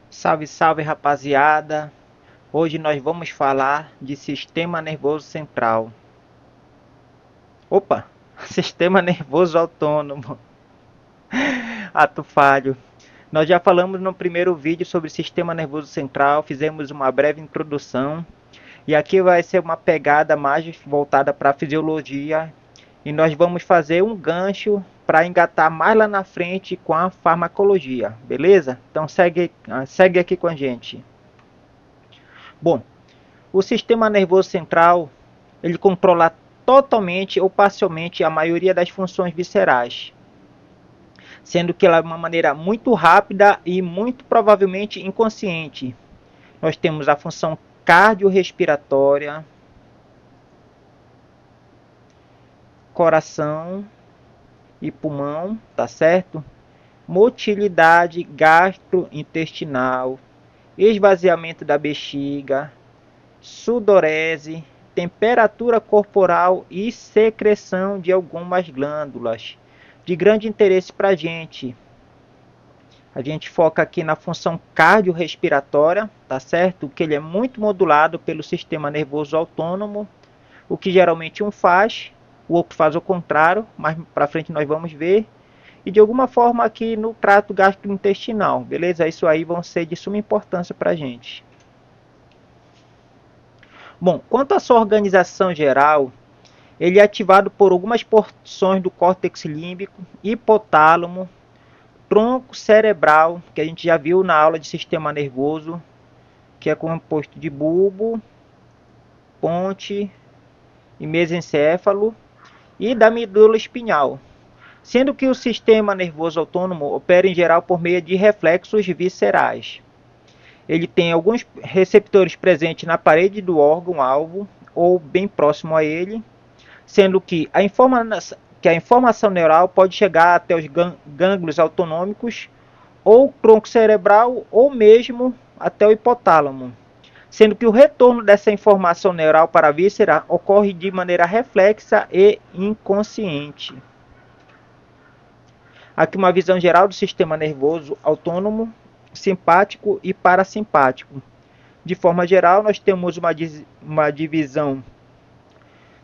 Salve, salve rapaziada! Hoje nós vamos falar de sistema nervoso central. Opa! Sistema nervoso autônomo. Ato falho. Nós já falamos no primeiro vídeo sobre sistema nervoso central, fizemos uma breve introdução. E aqui vai ser uma pegada mais voltada para a fisiologia. E nós vamos fazer um gancho para engatar mais lá na frente com a farmacologia, beleza? Então segue aqui com a gente. Bom, o sistema nervoso central, ele controla totalmente ou parcialmente a maioria das funções viscerais, sendo que ela é uma maneira muito rápida e muito provavelmente inconsciente. Nós temos a função cardiorrespiratória, coração e pulmão, tá certo? Motilidade gastrointestinal, esvaziamento da bexiga, sudorese, temperatura corporal e secreção de algumas glândulas. De grande interesse para a gente foca aqui na função cardiorrespiratória, tá certo? Que ele é muito modulado pelo sistema nervoso autônomo, o que geralmente um faz, o outro faz o contrário, mas para frente nós vamos ver. E de alguma forma aqui no trato gastrointestinal, beleza? Isso aí vão ser de suma importância para a gente. Bom, quanto à sua organização geral, ele é ativado por algumas porções do córtex límbico, hipotálamo, tronco cerebral, que a gente já viu na aula de sistema nervoso, que é composto de bulbo, ponte e mesencéfalo, e da medula espinhal, sendo que o sistema nervoso autônomo opera em geral por meio de reflexos viscerais. Ele tem alguns receptores presentes na parede do órgão-alvo ou bem próximo a ele, sendo que a informação neural pode chegar até os gânglios autonômicos, ou tronco cerebral, ou mesmo até o hipotálamo, sendo que o retorno dessa informação neural para a víscera ocorre de maneira reflexa e inconsciente. Aqui uma visão geral do sistema nervoso autônomo, simpático e parasimpático. De forma geral, nós temos uma divisão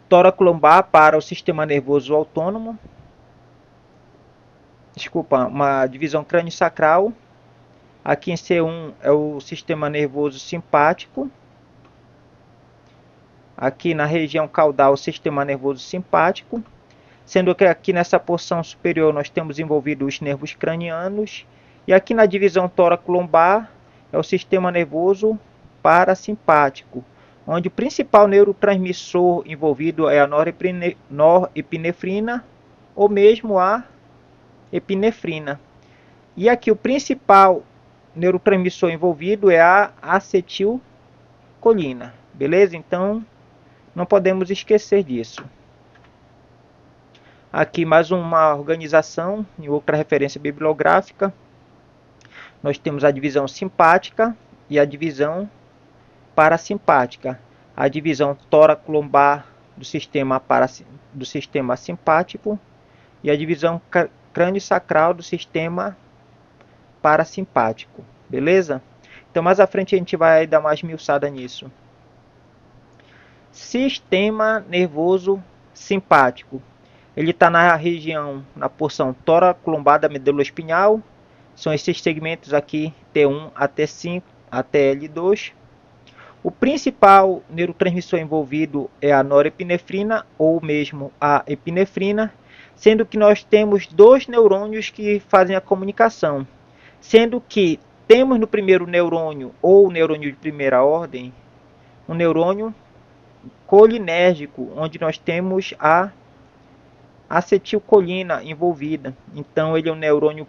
tóraco-lombar para o sistema nervoso autônomo, uma divisão crânio-sacral. Aqui em C1 é o sistema nervoso simpático. Aqui na região caudal, o sistema nervoso simpático. Sendo que aqui nessa porção superior nós temos envolvido os nervos cranianos. E aqui na divisão tóraco-lombar é o sistema nervoso parasimpático, onde o principal neurotransmissor envolvido é a norepinefrina ou mesmo a epinefrina. E aqui o principal neurotransmissor envolvido é a acetilcolina, beleza? Então não podemos esquecer disso. Aqui mais uma organização e outra referência bibliográfica. Nós temos a divisão simpática e a divisão parasimpática. A divisão tóraco-lombar do sistema simpático e a divisão crânio-sacral do sistema parasimpático. Beleza? Então mais à frente a gente vai dar mais miuçada nisso. Sistema nervoso simpático. Ele está na região, na porção tóraco-lombar da medula espinhal. São esses segmentos aqui, T1 até 5 até L2. O principal neurotransmissor envolvido é a norepinefrina ou mesmo a epinefrina, sendo que nós temos dois neurônios que fazem a comunicação. Sendo que temos no primeiro neurônio, ou neurônio de primeira ordem, um neurônio colinérgico, onde nós temos a acetilcolina envolvida. Então ele é um neurônio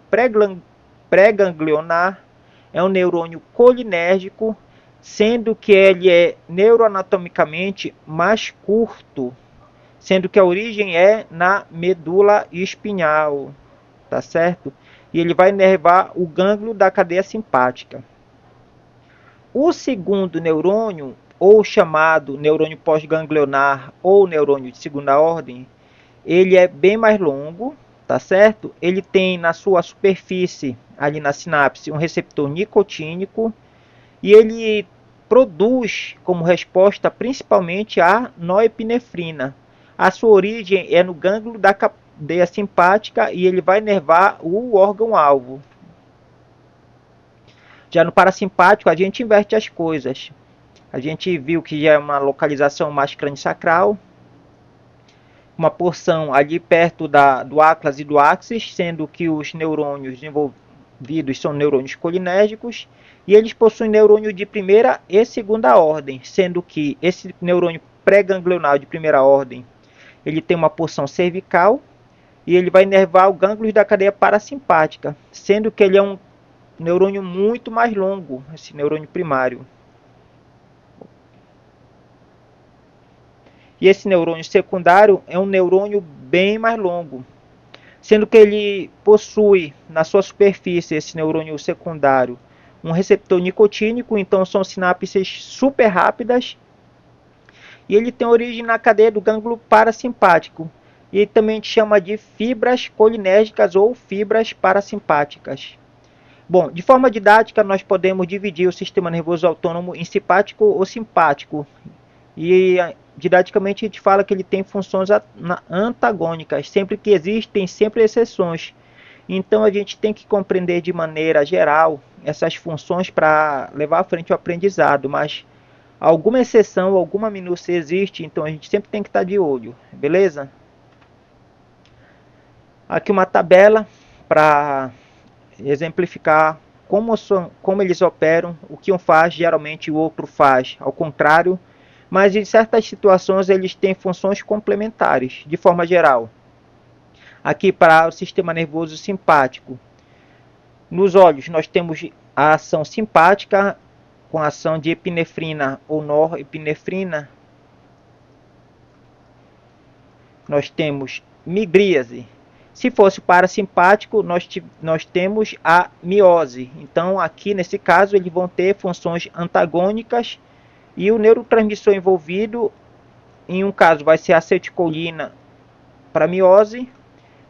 pré-ganglionar, é um neurônio colinérgico, sendo que ele é neuroanatomicamente mais curto, sendo que a origem é na medula espinhal, tá certo? E ele vai inervar o gânglio da cadeia simpática. O segundo neurônio, ou chamado neurônio pós-ganglionar ou neurônio de segunda ordem, ele é bem mais longo, tá certo? Ele tem na sua superfície, ali na sinapse, um receptor nicotínico e ele produz como resposta principalmente a noepinefrina. A sua origem é no gânglio da cadeia simpática e ele vai inervar o órgão-alvo. Já no parasimpático a gente inverte as coisas. A gente viu que já é uma localização mais crânio-sacral, uma porção ali perto do áclas e do axis, sendo que os neurônios envolvidos são neurônios colinérgicos, e eles possuem neurônio de primeira e segunda ordem, sendo que esse neurônio pré-ganglional de primeira ordem, ele tem uma porção cervical, e ele vai inervar o gânglio da cadeia parasimpática, sendo que ele é um neurônio muito mais longo, esse neurônio primário. E esse neurônio secundário é um neurônio bem mais longo, sendo que ele possui na sua superfície, esse neurônio secundário, um receptor nicotínico, então são sinapses super rápidas, e ele tem origem na cadeia do gânglio parasimpático, e também a gente chama de fibras colinérgicas ou fibras parasimpáticas. Bom, de forma didática, nós podemos dividir o sistema nervoso autônomo em simpático ou simpático. E didaticamente a gente fala que ele tem funções antagônicas, sempre que existem sempre exceções. Então a gente tem que compreender de maneira geral essas funções para levar à frente o aprendizado, mas alguma exceção, alguma minúcia existe, então a gente sempre tem que estar de olho, beleza? Aqui uma tabela para exemplificar como eles operam, o que um faz, geralmente o outro faz ao contrário, mas em certas situações eles têm funções complementares, de forma geral. Aqui para o sistema nervoso simpático, nos olhos nós temos a ação simpática com a ação de epinefrina ou norepinefrina. Nós temos migríase. Se fosse o parasimpático, nós temos a miose. Então, aqui nesse caso, eles vão ter funções antagônicas e o neurotransmissor envolvido, em um caso, vai ser acetilcolina para miose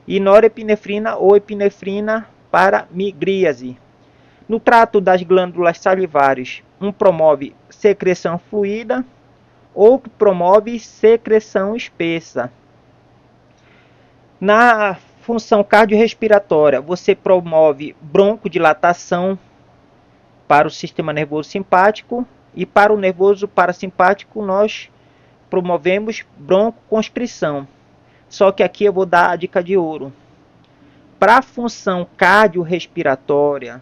e norepinefrina ou epinefrina para migríase. No trato das glândulas salivares, um promove secreção fluida, outro promove secreção espessa. Na função cardiorrespiratória, você promove broncodilatação para o sistema nervoso simpático e para o nervoso parasimpático nós promovemos broncoconstrição. Só que aqui eu vou dar a dica de ouro. Para a função cardiorrespiratória,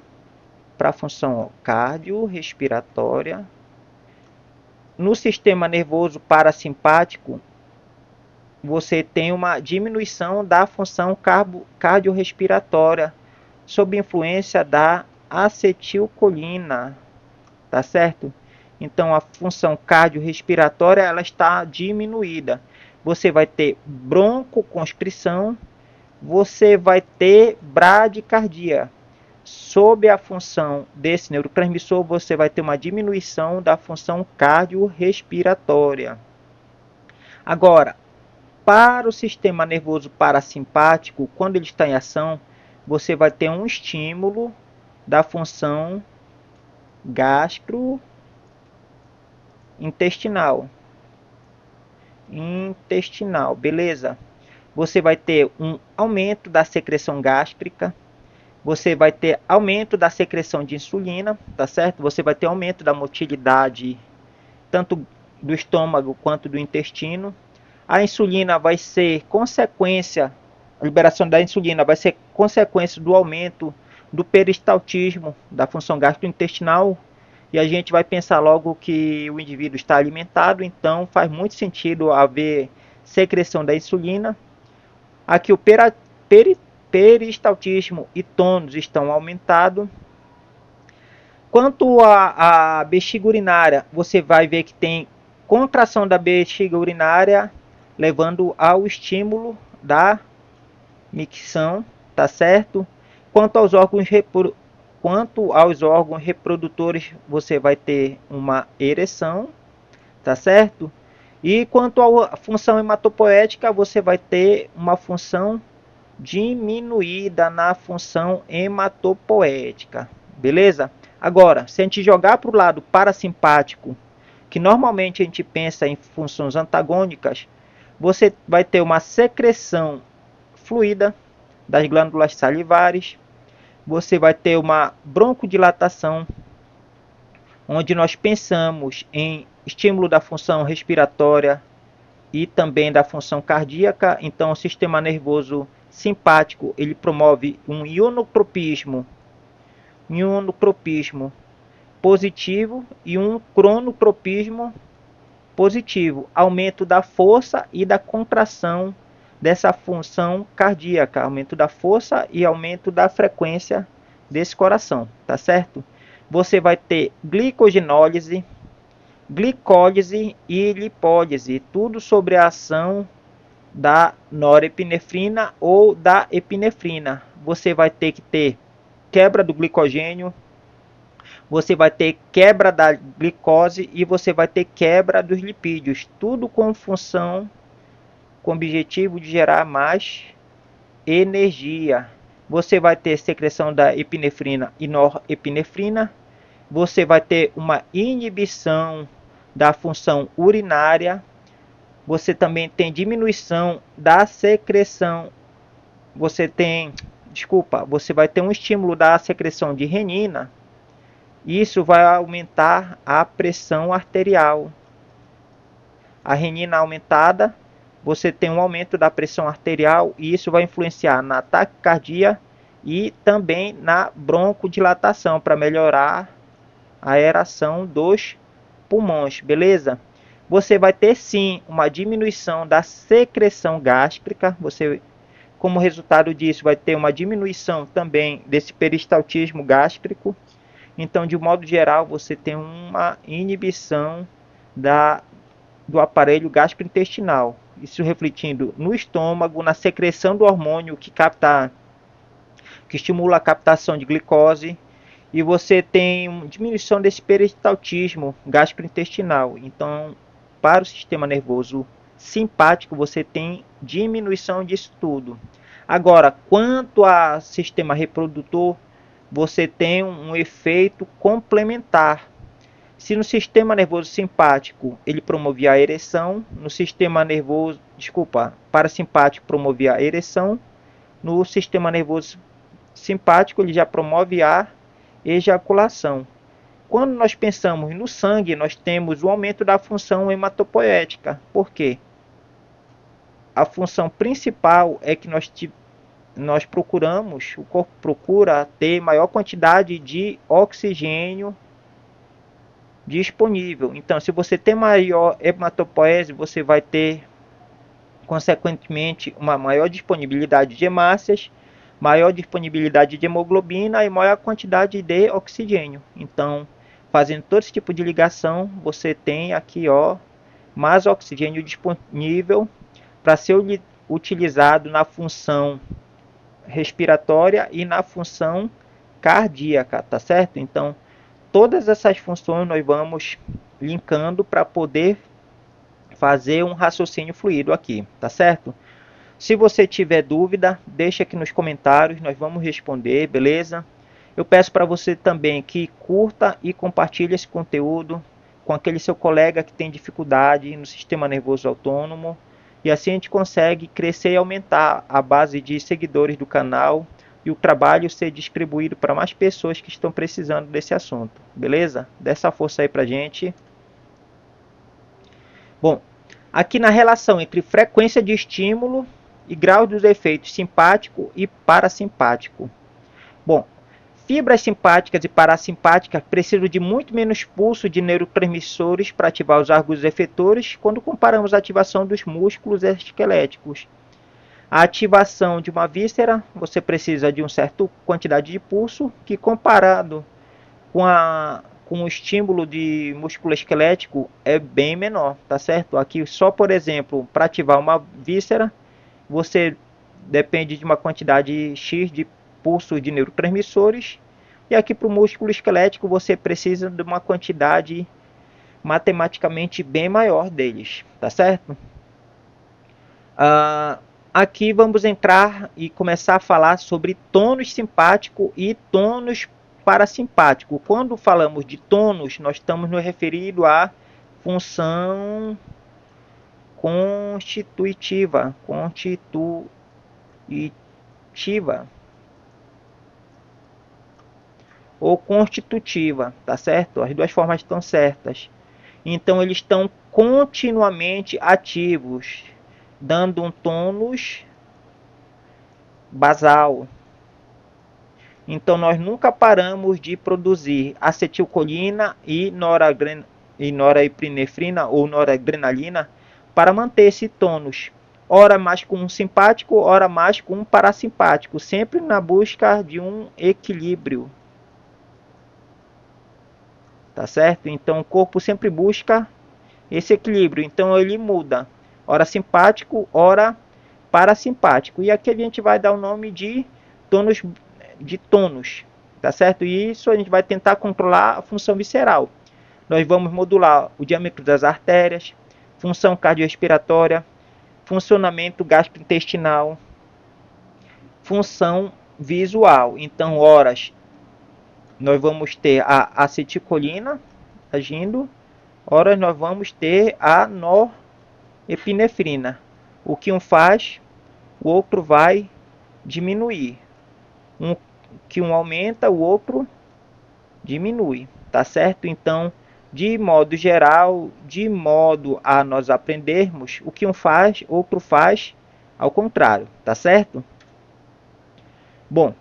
no sistema nervoso parasimpático, você tem uma diminuição da função cardiorrespiratória sob influência da acetilcolina, tá certo? Então a função cardiorrespiratória ela está diminuída. Você vai ter broncoconstrição, você vai ter bradicardia. Sob a função desse neurotransmissor, você vai ter uma diminuição da função cardiorrespiratória. Agora, para o sistema nervoso parasimpático, quando ele está em ação, você vai ter um estímulo da função gastrointestinal. Beleza? Você vai ter um aumento da secreção gástrica, você vai ter aumento da secreção de insulina, tá certo? Você vai ter aumento da motilidade tanto do estômago quanto do intestino. A insulina vai ser consequência, a liberação da insulina vai ser consequência do aumento do peristaltismo, da função gastrointestinal, e a gente vai pensar logo que o indivíduo está alimentado, então faz muito sentido haver secreção da insulina. Aqui o peristaltismo e tônus estão aumentados. Quanto à bexiga urinária, você vai ver que tem contração da bexiga urinária, levando ao estímulo da micção, tá certo? Quanto aos órgãos reprodutores, você vai ter uma ereção, tá certo? E quanto à função hematopoética, você vai ter uma função diminuída na função hematopoética, beleza? Agora, se a gente jogar para o lado parasimpático, que normalmente a gente pensa em funções antagônicas, você vai ter uma secreção fluida das glândulas salivares, você vai ter uma broncodilatação, onde nós pensamos em estímulo da função respiratória e também da função cardíaca. Então, o sistema nervoso simpático, ele promove um ionotropismo positivo e um cronotropismo positivo, aumento da força e da contração dessa função cardíaca, aumento da força e aumento da frequência desse coração, tá certo? Você vai ter glicogenólise, glicólise e lipólise, tudo sobre a ação da norepinefrina ou da epinefrina. Você vai ter que ter quebra do glicogênio, você vai ter quebra da glicose e você vai ter quebra dos lipídios, tudo com função, com o objetivo de gerar mais energia. Você vai ter secreção da epinefrina e norepinefrina, você vai ter uma inibição da função urinária, você também tem diminuição da secreção, você vai ter um estímulo da secreção de renina. Isso vai aumentar a pressão arterial. A renina aumentada, você tem um aumento da pressão arterial e isso vai influenciar na taquicardia e também na broncodilatação para melhorar a aeração dos pulmões, beleza? Você vai ter sim uma diminuição da secreção gástrica, você, como resultado disso, vai ter uma diminuição também desse peristaltismo gástrico. Então, de modo geral, você tem uma inibição do aparelho gastrointestinal. Isso refletindo no estômago, na secreção do hormônio que estimula a captação de glicose. E você tem uma diminuição desse peristaltismo gastrointestinal. Então, para o sistema nervoso simpático, você tem diminuição disso tudo. Agora, quanto ao sistema reprodutor, você tem um efeito complementar. Se no sistema nervoso simpático ele promovia a ereção, no sistema nervoso, parasimpático promovia a ereção, no sistema nervoso simpático ele já promove a ejaculação. Quando nós pensamos no sangue, nós temos o aumento da função hematopoética. Por quê? A função principal é que nós procuramos, o corpo procura ter maior quantidade de oxigênio disponível. Então, se você tem maior hematopoese, você vai ter, consequentemente, uma maior disponibilidade de hemácias, maior disponibilidade de hemoglobina e maior quantidade de oxigênio. Então, fazendo todo esse tipo de ligação, você tem aqui mais oxigênio disponível para ser utilizado na função respiratória e na função cardíaca, tá certo? Então, todas essas funções nós vamos linkando para poder fazer um raciocínio fluido aqui, tá certo? Se você tiver dúvida, deixa aqui nos comentários, nós vamos responder, beleza? Eu peço para você também que curta e compartilhe esse conteúdo com aquele seu colega que tem dificuldade no sistema nervoso autônomo. E assim a gente consegue crescer e aumentar a base de seguidores do canal e o trabalho ser distribuído para mais pessoas que estão precisando desse assunto, beleza? Dê essa força aí pra gente. Bom, aqui na relação entre frequência de estímulo e grau dos efeitos simpático e parasimpático. Bom, fibras simpáticas e parasimpáticas precisam de muito menos pulso de neurotransmissores para ativar os órgãos efetores quando comparamos a ativação dos músculos esqueléticos. A ativação de uma víscera, você precisa de uma certa quantidade de pulso, que comparado com o estímulo de músculo esquelético é bem menor, tá certo? Aqui só, por exemplo, para ativar uma víscera, você depende de uma quantidade X de pulsos de neurotransmissores, e aqui para o músculo esquelético você precisa de uma quantidade matematicamente bem maior deles, tá certo? aqui vamos entrar e começar a falar sobre tônus simpático e tônus parasimpático. Quando falamos de tônus, nós estamos nos referindo à função constitutiva ou constitutiva, tá certo? As duas formas estão certas. Então eles estão continuamente ativos, dando um tônus basal. Então nós nunca paramos de produzir acetilcolina e norepinefrina ou noradrenalina para manter esse tônus. Ora mais com um simpático, ora mais com um parasimpático, sempre na busca de um equilíbrio. Tá certo? Então o corpo sempre busca esse equilíbrio. Então ele muda, ora simpático, ora parasimpático. E aqui a gente vai dar o nome de tônus, tá certo? E isso a gente vai tentar controlar a função visceral. Nós vamos modular o diâmetro das artérias, função cardiorrespiratória, funcionamento gastrointestinal, função visual. Então, horas nós vamos ter a acetilcolina agindo, horas nós vamos ter a norepinefrina. O que um faz, o outro vai diminuir. Que um aumenta, o outro diminui, tá certo? Então, de modo geral, de modo a nós aprendermos, o que um faz, outro faz ao contrário, tá certo? Bom,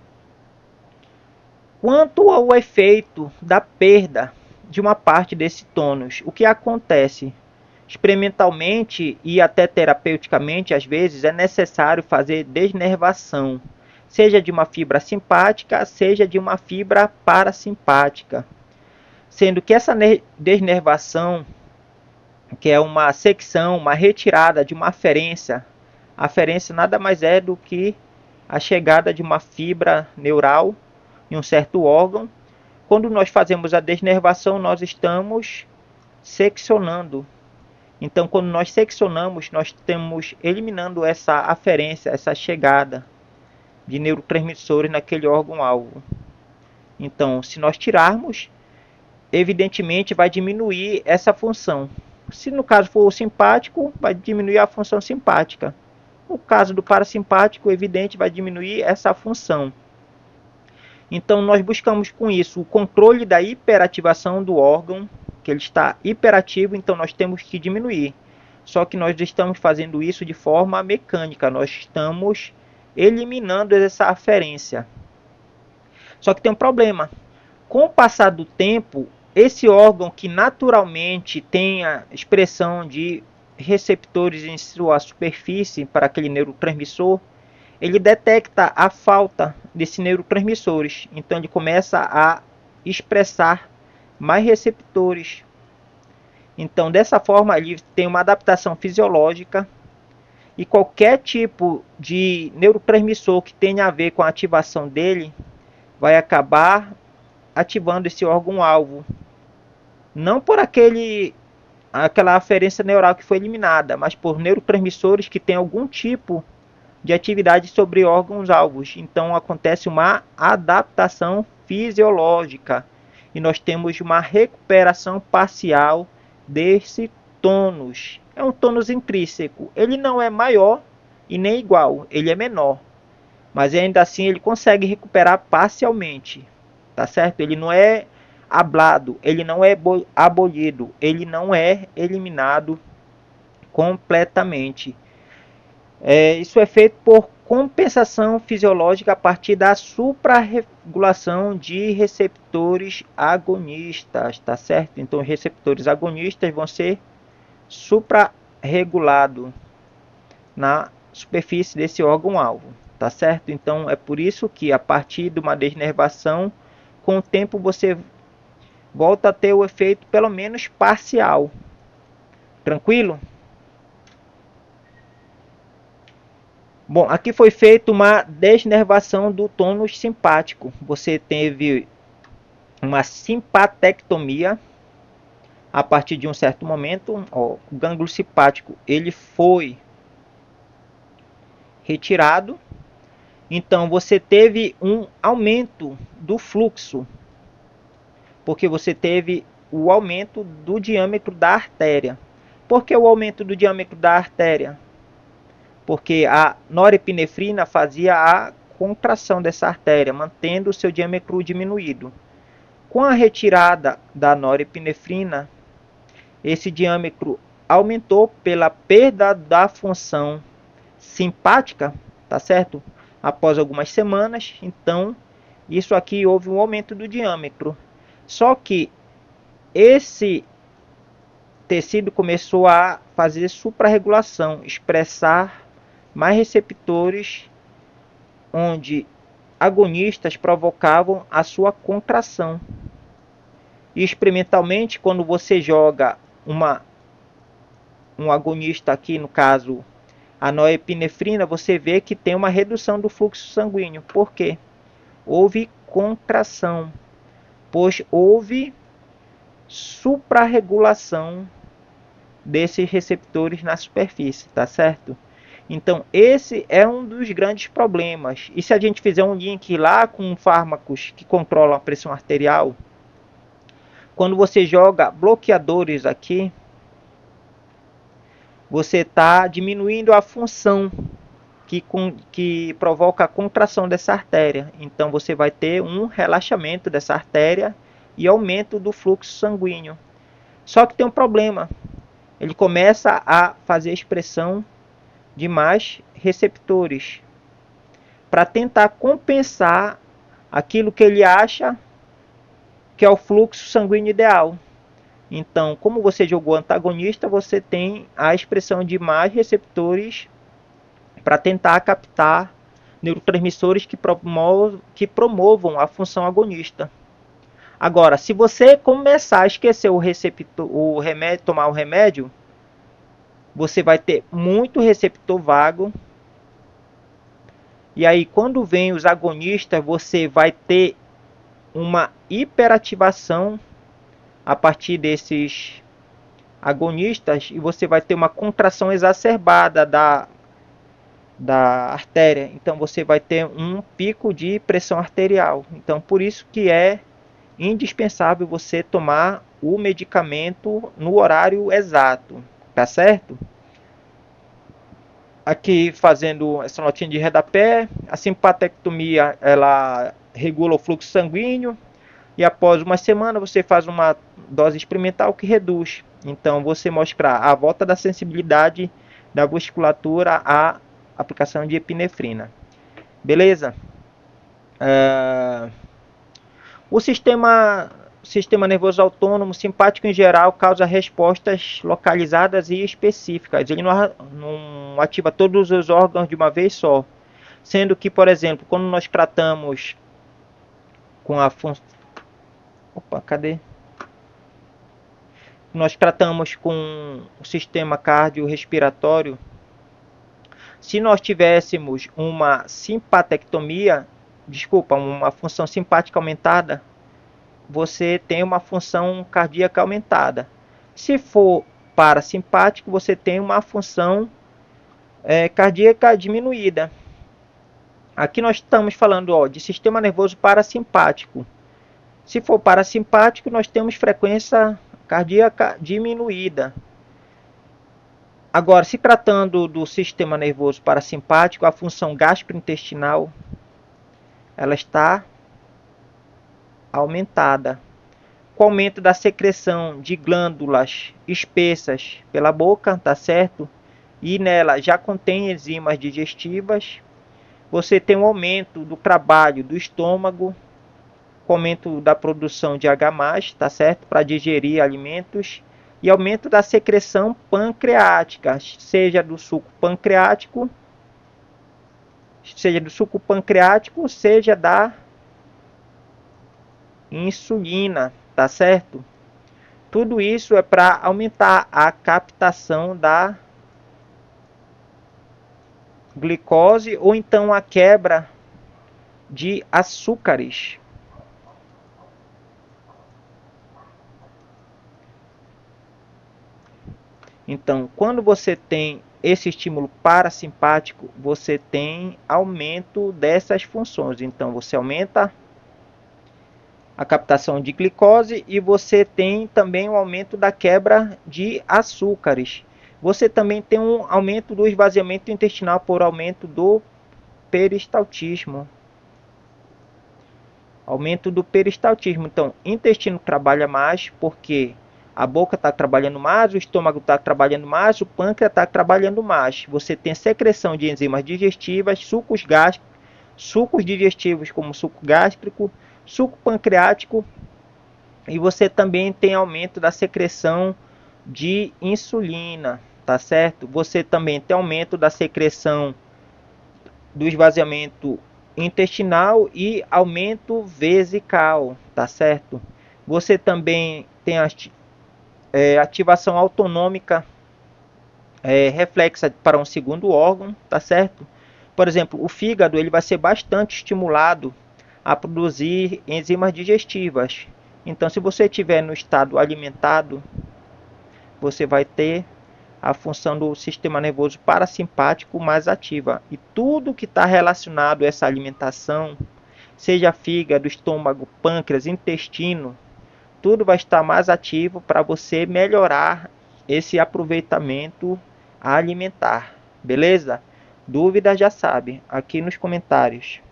quanto ao efeito da perda de uma parte desse tônus, o que acontece? Experimentalmente e até terapeuticamente, às vezes, é necessário fazer desnervação, seja de uma fibra simpática, seja de uma fibra parasimpática. Sendo que essa desnervação, que é uma secção, uma retirada de uma aferência, a aferência nada mais é do que a chegada de uma fibra neural em um certo órgão. Quando nós fazemos a desnervação, nós estamos seccionando. Então, quando nós seccionamos, nós estamos eliminando essa aferência, essa chegada de neurotransmissores naquele órgão-alvo. Então, se nós tirarmos, evidentemente vai diminuir essa função. Se no caso for o simpático, vai diminuir a função simpática. No caso do parasimpático, evidente, vai diminuir essa função. Então, nós buscamos com isso o controle da hiperativação do órgão, que ele está hiperativo, então nós temos que diminuir. Só que nós estamos fazendo isso de forma mecânica, nós estamos eliminando essa aferência. Só que tem um problema. Com o passar do tempo, esse órgão que naturalmente tem a expressão de receptores em sua superfície para aquele neurotransmissor, ele detecta a falta desses neurotransmissores. Então ele começa a expressar mais receptores. Então dessa forma ele tem uma adaptação fisiológica e qualquer tipo de neurotransmissor que tenha a ver com a ativação dele vai acabar ativando esse órgão-alvo. Não por aquela aferência neural que foi eliminada, mas por neurotransmissores que têm algum tipo de atividade sobre órgãos-alvos. Então acontece uma adaptação fisiológica e nós temos uma recuperação parcial desse tônus. É um tônus intrínseco. Ele não é maior e nem igual, ele é menor. Mas ainda assim ele consegue recuperar parcialmente. Tá certo? Ele não é ablado, ele não é abolido, ele não é eliminado completamente. Isso é feito por compensação fisiológica a partir da suprarregulação de receptores agonistas, tá certo? Então os receptores agonistas vão ser suprarregulados na superfície desse órgão-alvo, tá certo? Então é por isso que a partir de uma desnervação, com o tempo você volta a ter o efeito pelo menos parcial. Tranquilo? Bom, aqui foi feita uma desnervação do tônus simpático. Você teve uma simpatectomia a partir de um certo momento. O gânglio simpático ele foi retirado. Então você teve um aumento do fluxo, porque você teve o aumento do diâmetro da artéria. Por que o aumento do diâmetro da artéria? Porque a norepinefrina fazia a contração dessa artéria, mantendo o seu diâmetro diminuído. Com a retirada da norepinefrina, esse diâmetro aumentou pela perda da função simpática, tá certo? Após algumas semanas, então isso aqui houve um aumento do diâmetro. Só que esse tecido começou a fazer suprarregulação, expressar mais receptores onde agonistas provocavam a sua contração. E experimentalmente, quando você joga um agonista aqui, no caso a norepinefrina, você vê que tem uma redução do fluxo sanguíneo. Por quê? Houve contração, pois houve suprarregulação desses receptores na superfície, tá certo? Então, esse é um dos grandes problemas. E se a gente fizer um link lá com fármacos que controlam a pressão arterial, quando você joga bloqueadores aqui, você está diminuindo a função que provoca a contração dessa artéria. Então, você vai ter um relaxamento dessa artéria e aumento do fluxo sanguíneo. Só que tem um problema. Ele começa a fazer expressão de mais receptores para tentar compensar aquilo que ele acha que é o fluxo sanguíneo ideal. Então, como você jogou antagonista, você tem a expressão de mais receptores para tentar captar neurotransmissores que promovam a função agonista. Agora, se você começar a esquecer o receptor, o remédio, tomar o remédio, você vai ter muito receptor vago. E aí, quando vem os agonistas, você vai ter uma hiperativação a partir desses agonistas e você vai ter uma contração exacerbada da artéria. Então, você vai ter um pico de pressão arterial. Então, por isso que é indispensável você tomar o medicamento no horário exato, tá certo? Aqui fazendo essa notinha de rodapé, a simpatectomia ela regula o fluxo sanguíneo e após uma semana você faz uma dose experimental que reduz. Então você mostra a volta da sensibilidade da musculatura à aplicação de epinefrina. Beleza? O sistema nervoso autônomo simpático em geral causa respostas localizadas e específicas. Ele não ativa todos os órgãos de uma vez só. Sendo que, por exemplo, quando nós tratamos com a função... Opa, cadê? Nós tratamos com o sistema cardiorrespiratório. Se nós tivéssemos uma simpatectomia, uma função simpática aumentada, você tem uma função cardíaca aumentada. Se for parasimpático, você tem uma função cardíaca diminuída. Aqui nós estamos falando de sistema nervoso parasimpático. Se for parasimpático, nós temos frequência cardíaca diminuída. Agora, se tratando do sistema nervoso parasimpático, a função gastrointestinal ela está aumentada. Com o aumento da secreção de glândulas espessas pela boca, tá certo? E nela já contém enzimas digestivas. Você tem um aumento do trabalho do estômago, com aumento da produção de H+, tá certo? Para digerir alimentos. E aumento da secreção pancreática, seja do suco pancreático, seja da insulina, tá certo? Tudo isso é para aumentar a captação da glicose ou então a quebra de açúcares. Então, quando você tem esse estímulo parasimpático, você tem aumento dessas funções. Então, você aumenta a captação de glicose e você tem também um aumento da quebra de açúcares. Você também tem um aumento do esvaziamento intestinal por aumento do peristaltismo. Aumento do peristaltismo. Então, o intestino trabalha mais porque a boca está trabalhando mais, o estômago está trabalhando mais, o pâncreas está trabalhando mais. Você tem secreção de enzimas digestivas, sucos gástricos, sucos digestivos como suco gástrico, suco pancreático, e você também tem aumento da secreção de insulina, tá certo? Você também tem aumento da secreção do esvaziamento intestinal e aumento vesical, tá certo? Você também tem a ativação autonômica reflexa para um segundo órgão, tá certo? Por exemplo, o fígado ele vai ser bastante estimulado a produzir enzimas digestivas. Então, se você estiver no estado alimentado, você vai ter a função do sistema nervoso parasimpático mais ativa. E tudo que está relacionado a essa alimentação, seja fígado, estômago, pâncreas, intestino, tudo vai estar mais ativo para você melhorar esse aproveitamento alimentar. Beleza? Dúvidas já sabe, aqui nos comentários.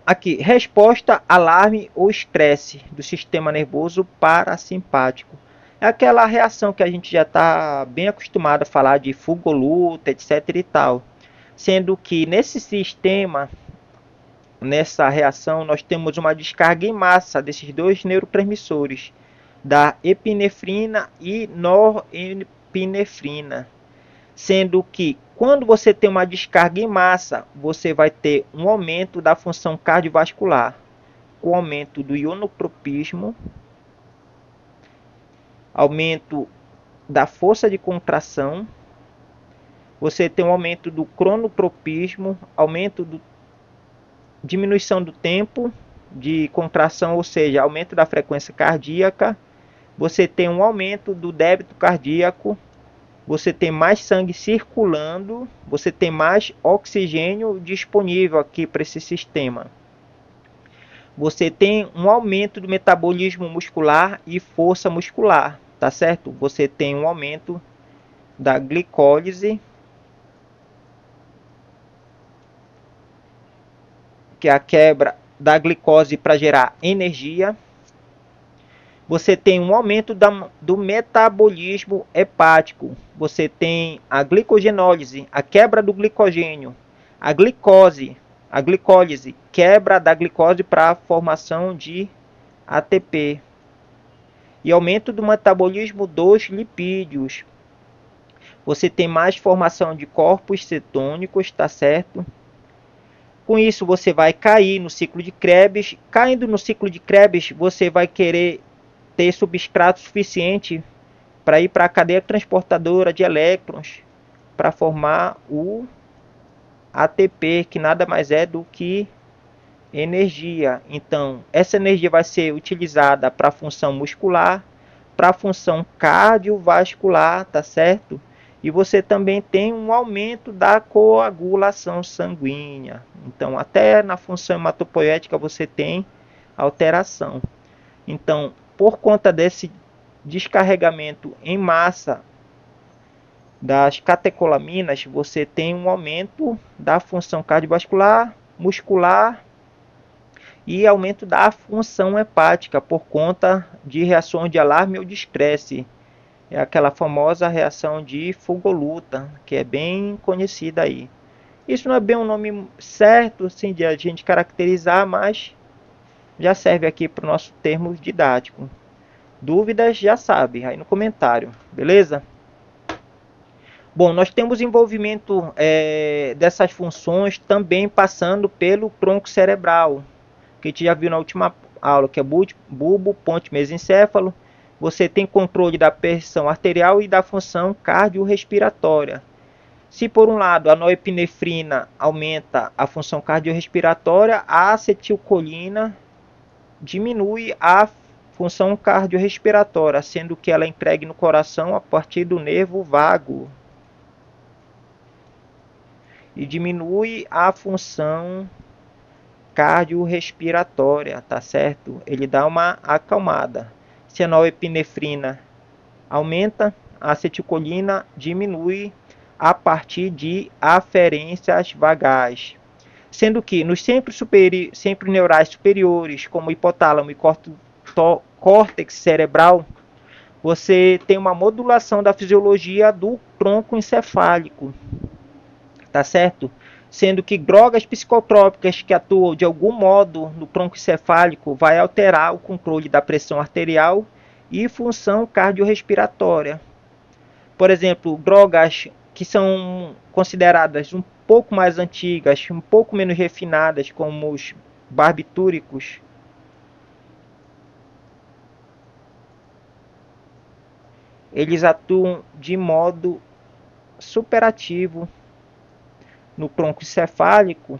Aqui, resposta, alarme ou estresse do sistema nervoso parasimpático. É aquela reação que a gente já está bem acostumado a falar de fuga ou luta, etc e tal. Sendo que nesse sistema, nessa reação, nós temos uma descarga em massa desses dois neurotransmissores, da epinefrina e norepinefrina. Sendo que quando você tem uma descarga em massa, você vai ter um aumento da função cardiovascular, com aumento do ionotropismo, aumento da força de contração, você tem um aumento do cronotropismo, aumento do diminuição do tempo de contração, ou seja, aumento da frequência cardíaca, você tem um aumento do débito cardíaco, você tem mais sangue circulando, você tem mais oxigênio disponível aqui para esse sistema. Você tem um aumento do metabolismo muscular e força muscular, tá certo? Você tem um aumento da glicólise, que é a quebra da glicose para gerar energia. Você tem um aumento do metabolismo hepático. Você tem a glicogenólise, a quebra do glicogênio. A glicólise, quebra da glicose para a formação de ATP. E aumento do metabolismo dos lipídios. Você tem mais formação de corpos cetônicos, tá certo? Com isso você vai cair no ciclo de Krebs. Caindo no ciclo de Krebs, você vai querer ter substrato suficiente para ir para a cadeia transportadora de elétrons para formar o ATP, que nada mais é do que energia. Então, essa energia vai ser utilizada para a função muscular, para a função cardiovascular, tá certo? E você também tem um aumento da coagulação sanguínea. Então, até na função hematopoética você tem alteração. Então, por conta desse descarregamento em massa das catecolaminas, você tem um aumento da função cardiovascular, muscular e aumento da função hepática por conta de reações de alarme ou de estresse. É aquela famosa reação de fuga ou luta, que é bem conhecida aí. Isso não é bem um nome certo assim, de a gente caracterizar, mas já serve aqui para o nosso termo didático. Dúvidas já sabe, aí no comentário, beleza? Bom, nós temos envolvimento dessas funções também passando pelo tronco cerebral, que a gente já viu na última aula, que é bulbo, ponte mesencéfalo. Você tem controle da pressão arterial e da função cardiorrespiratória. Se por um lado a norepinefrina aumenta a função cardiorrespiratória, a acetilcolina diminui a função cardiorrespiratória, sendo que ela é entregue no coração a partir do nervo vago. E diminui a função cardiorrespiratória, tá certo? Ele dá uma acalmada. Se a norepinefrina aumenta, a acetilcolina diminui a partir de aferências vagais. Sendo que nos centros neurais superiores, como hipotálamo e córtex cerebral, você tem uma modulação da fisiologia do tronco encefálico, tá certo? Sendo que drogas psicotrópicas que atuam de algum modo no tronco encefálico vai alterar o controle da pressão arterial e função cardiorrespiratória. Por exemplo, drogas que são consideradas um pouco mais antigas, um pouco menos refinadas, como os barbitúricos, eles atuam de modo superativo no tronco encefálico.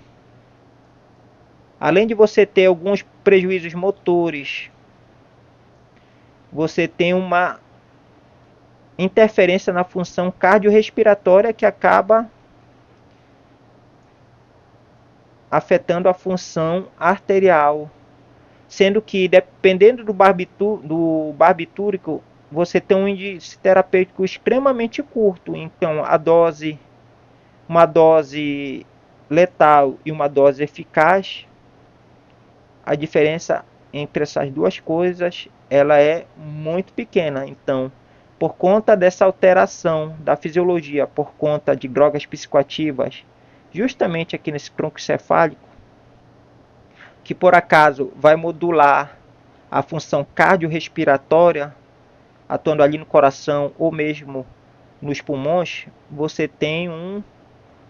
Além de você ter alguns prejuízos motores, você tem uma interferência na função cardiorrespiratória que acaba afetando a função arterial, sendo que dependendo do barbitúrico, você tem um índice terapêutico extremamente curto. Então, uma dose letal e uma dose eficaz, a diferença entre essas duas coisas, ela é muito pequena. Então, por conta dessa alteração da fisiologia, por conta de drogas psicoativas, justamente aqui nesse tronco encefálico, que por acaso vai modular a função cardiorrespiratória, atuando ali no coração ou mesmo nos pulmões, você tem um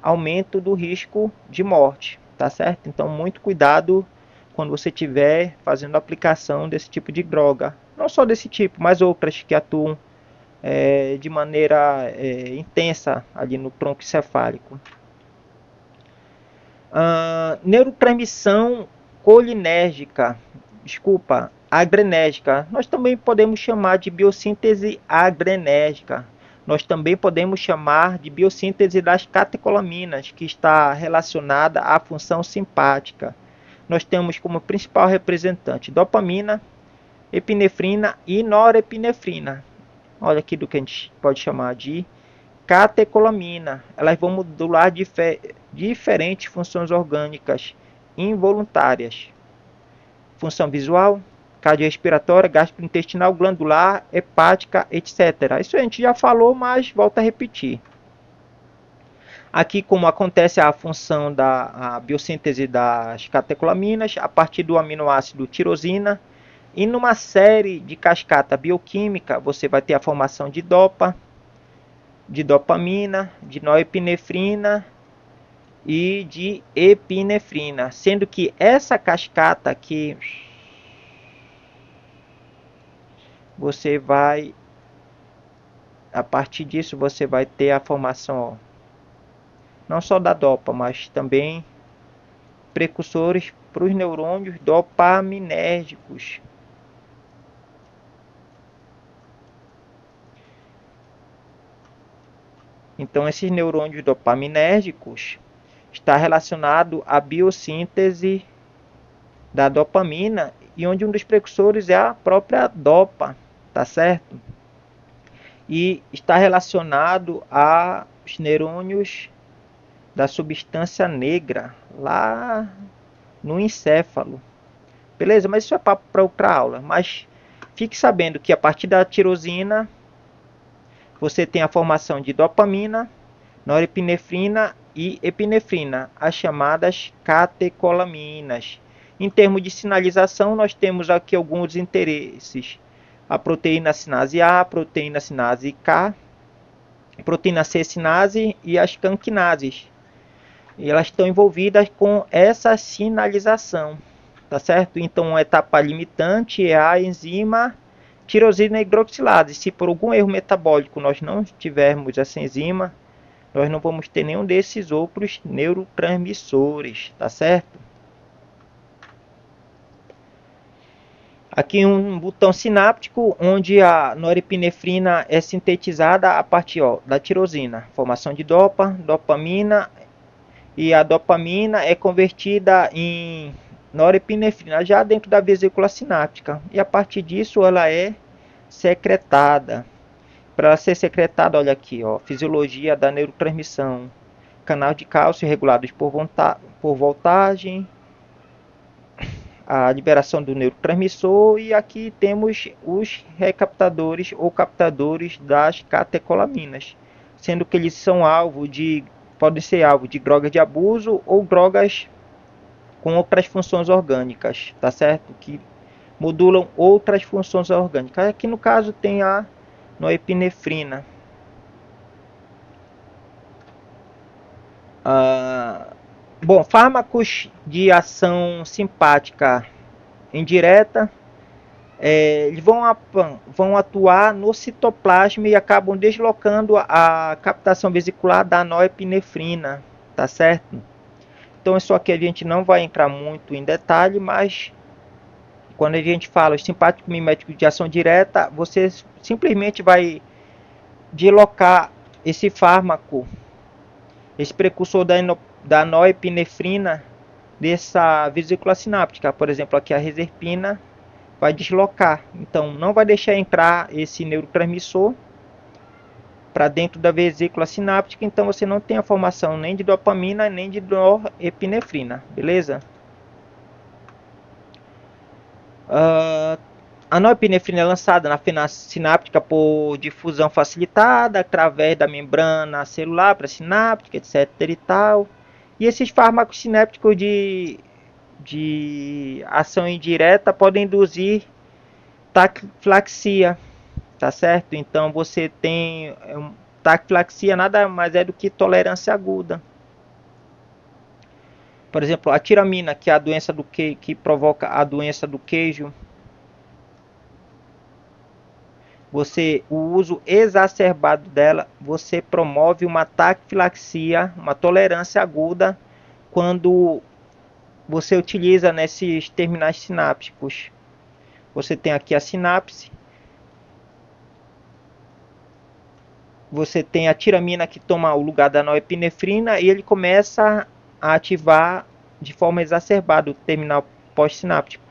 aumento do risco de morte, tá certo? Então, muito cuidado quando você estiver fazendo a aplicação desse tipo de droga. Não só desse tipo, mas outras que atuam de maneira intensa ali no tronco encefálico. Neurotransmissão colinérgica, adrenérgica. Nós também podemos chamar de biossíntese adrenérgica. Nós também podemos chamar de biossíntese das catecolaminas, que está relacionada à função simpática. Nós temos como principal representante dopamina, epinefrina e norepinefrina. Olha aqui do que a gente pode chamar de catecolamina. Elas vão modular diferentes funções orgânicas involuntárias. Função visual, cardiorrespiratória, gastrointestinal, glandular, hepática, etc. Isso a gente já falou, mas volta a repetir. Aqui, como acontece a função da biossíntese das catecolaminas, a partir do aminoácido tirosina, e numa série de cascata bioquímica, você vai ter a formação de dopa, de dopamina, de norepinefrina e de epinefrina, sendo que essa cascata aqui você vai, a partir disso você vai ter a formação não só da dopa, mas também precursores para os neurônios dopaminérgicos. Então, esses neurônios dopaminérgicos está relacionado à biossíntese da dopamina, e onde um dos precursores é a própria dopa, tá certo? E está relacionado aos neurônios da substância negra, lá no encéfalo. Beleza? Mas isso é papo para outra aula. Mas fique sabendo que a partir da tirosina, você tem a formação de dopamina, norepinefrina e epinefrina, as chamadas catecolaminas. Em termos de sinalização, nós temos aqui alguns interesses. A proteína sinase A, a proteína sinase K, a proteína C sinase e as canquinases. E elas estão envolvidas com essa sinalização, tá certo? Então, a etapa limitante é a enzima tirosina hidroxilase. Se por algum erro metabólico nós não tivermos essa enzima, nós não vamos ter nenhum desses outros neurotransmissores, tá certo? Aqui um botão sináptico onde a norepinefrina é sintetizada a partir da tirosina, formação de dopamina, e a dopamina é convertida em norepinefrina já dentro da vesícula sináptica, e a partir disso ela é secretada. Para ela ser secretada, olha aqui, fisiologia da neurotransmissão, canal de cálcio regulados por voltagem, a liberação do neurotransmissor, e aqui temos os recaptadores ou captadores das catecolaminas, sendo que eles são podem ser alvo de drogas de abuso ou drogas com outras funções orgânicas, tá certo? Que modulam outras funções orgânicas. Aqui no caso tem a noepinefrina. Bom, fármacos de ação simpática indireta, eles vão atuar no citoplasma e acabam deslocando a captação vesicular da noepinefrina, tá certo? Então isso aqui a gente não vai entrar muito em detalhe, mas quando a gente fala simpático mimético de ação direta, você simplesmente vai deslocar esse fármaco, esse precursor da noepinefrina dessa vesícula sináptica. Por exemplo, aqui a reserpina vai deslocar. Então, não vai deixar entrar esse neurotransmissor para dentro da vesícula sináptica. Então, você não tem a formação nem de dopamina nem de norepinefrina. Beleza? A norepinefrina é lançada na fenda sináptica por difusão facilitada através da membrana celular pré-sináptica, etc. e tal. E esses fármacos sinépticos de ação indireta podem induzir taquifilaxia, tá certo? Então você tem taquifilaxia nada mais é do que tolerância aguda. Por exemplo, a tiramina, que é a doença que provoca a doença do queijo. O uso exacerbado dela, você promove uma taquifilaxia, uma tolerância aguda quando você utiliza nesses terminais sinápticos. Você tem aqui a sinapse. Você tem a tiramina que toma o lugar da norepinefrina e ele começa a ativar de forma exacerbada o terminal pós-sináptico.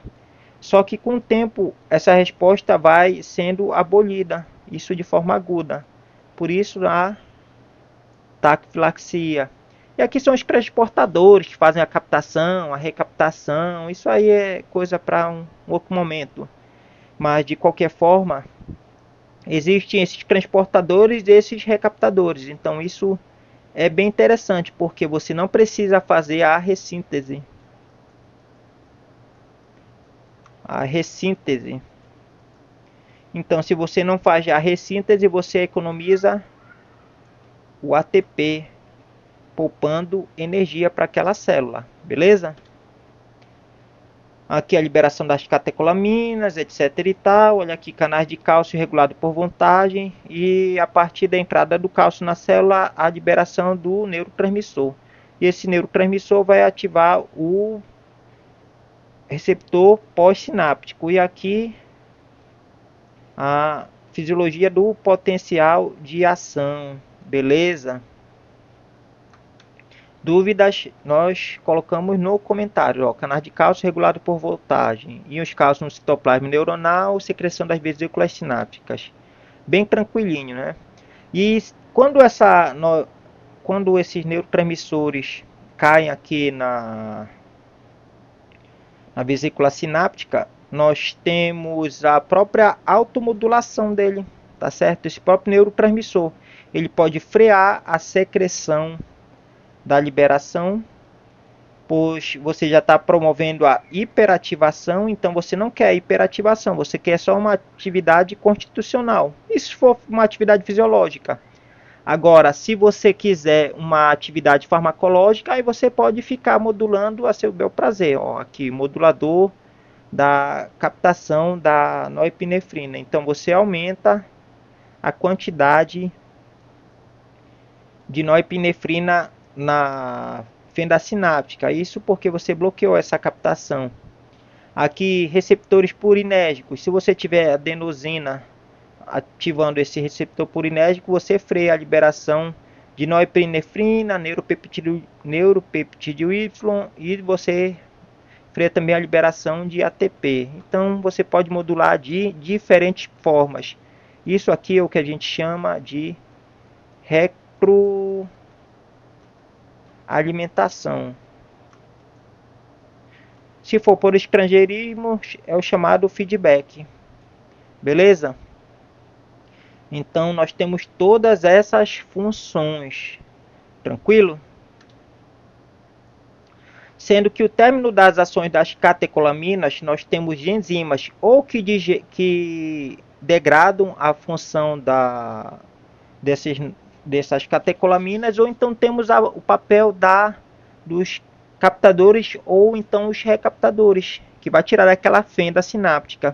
Só que com o tempo essa resposta vai sendo abolida, isso de forma aguda. Por isso a taquifilaxia. E aqui são os transportadores que fazem a captação, a recaptação. Isso aí é coisa para um outro momento. Mas de qualquer forma, existem esses transportadores e esses recaptadores. Então isso é bem interessante, porque você não precisa fazer a ressíntese. Então, se você não faz a ressíntese, você economiza o ATP, poupando energia para aquela célula, beleza? Aqui a liberação das catecolaminas, etc e tal. Olha aqui, canais de cálcio regulado por voltagem. E a partir da entrada do cálcio na célula, a liberação do neurotransmissor. E esse neurotransmissor vai ativar o receptor pós-sináptico. E aqui a fisiologia do potencial de ação, beleza? Dúvidas, nós colocamos no comentário. Canais de cálcio regulado por voltagem. Íons cálcio no citoplasma neuronal, secreção das vesículas sinápticas. Bem tranquilinho, né? E quando esses neurotransmissores caem aqui na vesícula sináptica, nós temos a própria automodulação dele, tá certo? Esse próprio neurotransmissor, ele pode frear a secreção da liberação, pois você já está promovendo a hiperativação. Então você não quer hiperativação, você quer só uma atividade constitucional, isso for uma atividade fisiológica. Agora, se você quiser uma atividade farmacológica, aí você pode ficar modulando a seu bel prazer. Aqui, modulador da captação da norepinefrina. Então você aumenta a quantidade de norepinefrina na fenda sináptica. Isso porque você bloqueou essa captação. Aqui, receptores purinérgicos. Se você tiver adenosina ativando esse receptor purinérgico, você freia a liberação de norepinefrina, neuropeptídeo Y, e você freia também a liberação de ATP. Então você pode modular de diferentes formas. Isso aqui é o que a gente chama de retroalimentação. Se for por estrangeirismo, é o chamado feedback. Beleza? Então nós temos todas essas funções. Tranquilo? Sendo que o término das ações das catecolaminas, nós temos enzimas ou que degradam a função desses, dessas catecolaminas, ou então temos o papel dos captadores ou então os recaptadores, que vai tirar aquela fenda sináptica.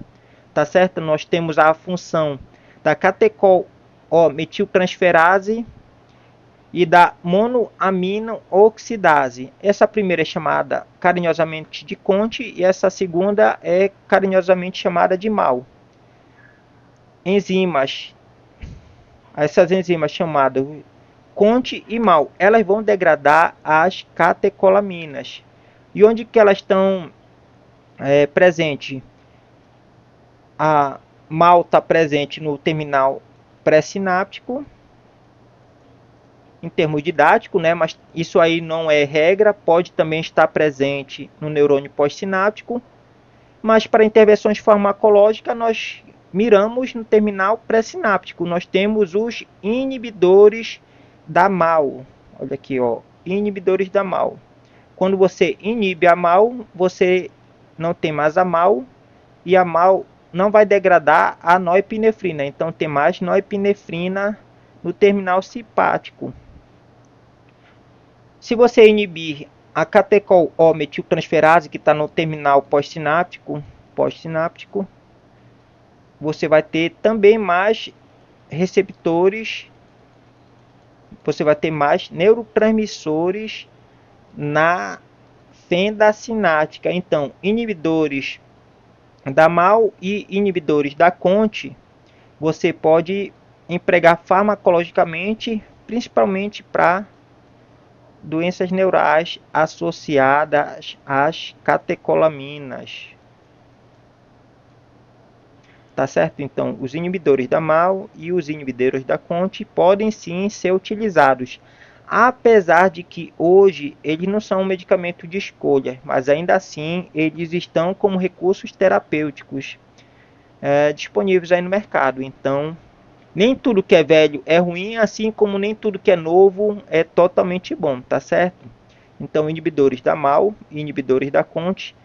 Tá certo? Nós temos a função da catecol-metiltransferase e da monoamino oxidase. Essa primeira é chamada carinhosamente de Conte e essa segunda é carinhosamente chamada de MAO. Essas enzimas chamadas Conte e MAO, elas vão degradar as catecolaminas. E onde que elas estão presentes? A MAO está presente no terminal pré-sináptico, em termos didáticos, né? Mas isso aí não é regra, pode também estar presente no neurônio pós-sináptico, mas para intervenções farmacológicas nós miramos no terminal pré-sináptico. Nós temos os inibidores da MAO. Olha aqui, ó, inibidores da MAO. Quando você inibe a MAO, você não tem mais a MAO e a MAO não vai degradar a norepinefrina. Então tem mais norepinefrina no terminal simpático. Se você inibir a catecol-metiltransferase, que está no terminal pós-sináptico, você vai ter também mais receptores, você vai ter mais neurotransmissores na fenda sináptica. Então, inibidores da MAO e inibidores da Conte, você pode empregar farmacologicamente, principalmente para doenças neurais associadas às catecolaminas. Tá certo? Então, os inibidores da MAO e os inibidores da Conte podem sim ser utilizados, apesar de que hoje eles não são um medicamento de escolha, mas ainda assim eles estão como recursos terapêuticos disponíveis aí no mercado. Então, nem tudo que é velho é ruim, assim como nem tudo que é novo é totalmente bom, tá certo? Então, inibidores da MAO e inibidores da Conte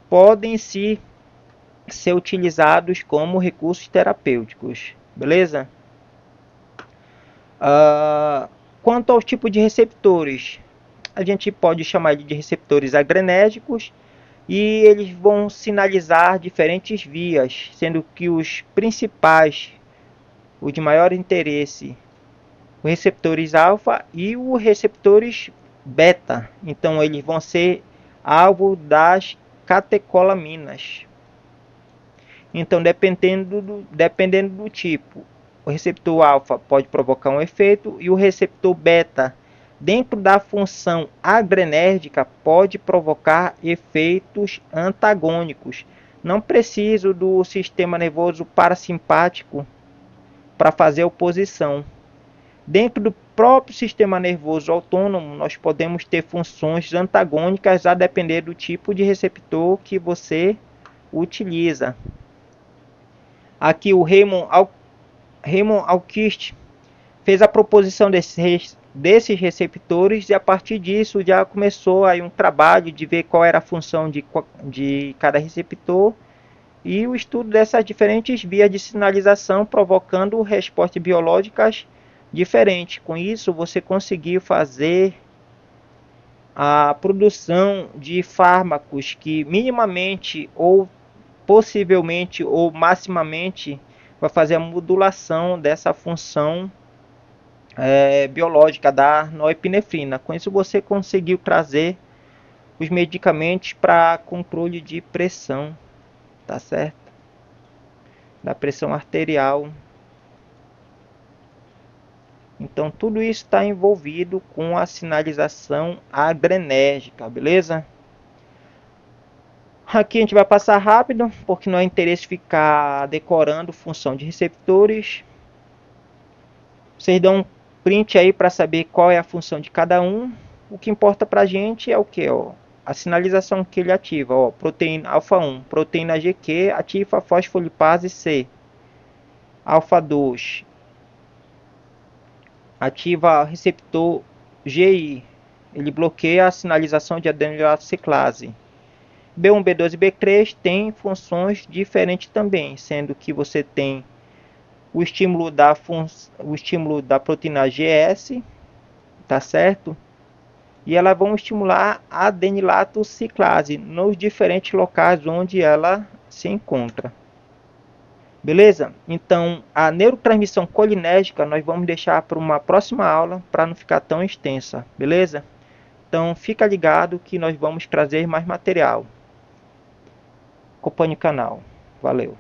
podem ser utilizados como recursos terapêuticos, beleza? Quanto aos tipos de receptores, a gente pode chamar de receptores adrenérgicos e eles vão sinalizar diferentes vias, sendo que os principais, os de maior interesse, os receptores alfa e os receptores beta. Então eles vão ser alvo das catecolaminas. Então dependendo do tipo, o receptor alfa pode provocar um efeito e o receptor beta, dentro da função adrenérgica, pode provocar efeitos antagônicos. Não preciso do sistema nervoso parasimpático para fazer oposição. Dentro do próprio sistema nervoso autônomo, nós podemos ter funções antagônicas a depender do tipo de receptor que você utiliza. Aqui o Raymond Alquist fez a proposição desses receptores e a partir disso já começou aí um trabalho de ver qual era a função de cada receptor e o estudo dessas diferentes vias de sinalização provocando respostas biológicas diferentes. Com isso você conseguiu fazer a produção de fármacos que minimamente ou possivelmente ou maximamente vai fazer a modulação dessa função biológica da norepinefrina. Com isso você conseguiu trazer os medicamentos para controle de pressão. tá certo? Da pressão arterial. Então tudo isso está envolvido com a sinalização adrenérgica, beleza? Aqui a gente vai passar rápido, porque não é interesse ficar decorando função de receptores. Vocês dão um print aí para saber qual é a função de cada um. O que importa para a gente é o que? A sinalização que ele ativa. Ó, proteína alfa 1, proteína GQ ativa a fosfolipase C. Alfa 2 ativa o receptor GI. Ele bloqueia a sinalização de adenilato ciclase. B1, B2 e B3 têm funções diferentes também, sendo que você tem o estímulo da proteína GS, tá certo? E elas vão estimular a adenilato ciclase nos diferentes locais onde ela se encontra. Beleza? Então, a neurotransmissão colinérgica nós vamos deixar para uma próxima aula para não ficar tão extensa, beleza? Então, fica ligado que nós vamos trazer mais material. Acompanhe o canal. Valeu!